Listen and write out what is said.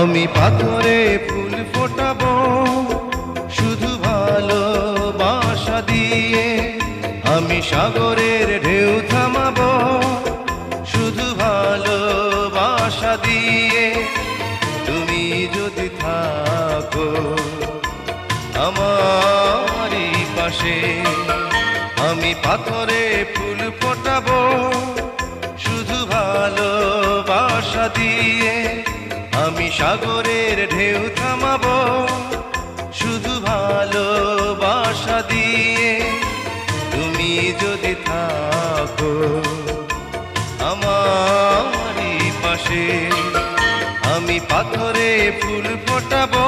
আমি পাথরে ফুল ফোটাবো শুধু ভালোবাসা দিয়ে, আমি সাগরের ঢেউ থামাবো শুধু ভালোবাসা দিয়ে। তুমি যদি থাকো আমারই পাশে, আমি পাথরে ফুল ফোটাবো শুধু ভালোবাসা দিয়ে, আমি সাগরের ঢেউ থামাবো শুধু ভালোবাসা দিয়ে। তুমি যদি থাকো আমারই পাশে, আমি পাথরে ফুল ফোটাবো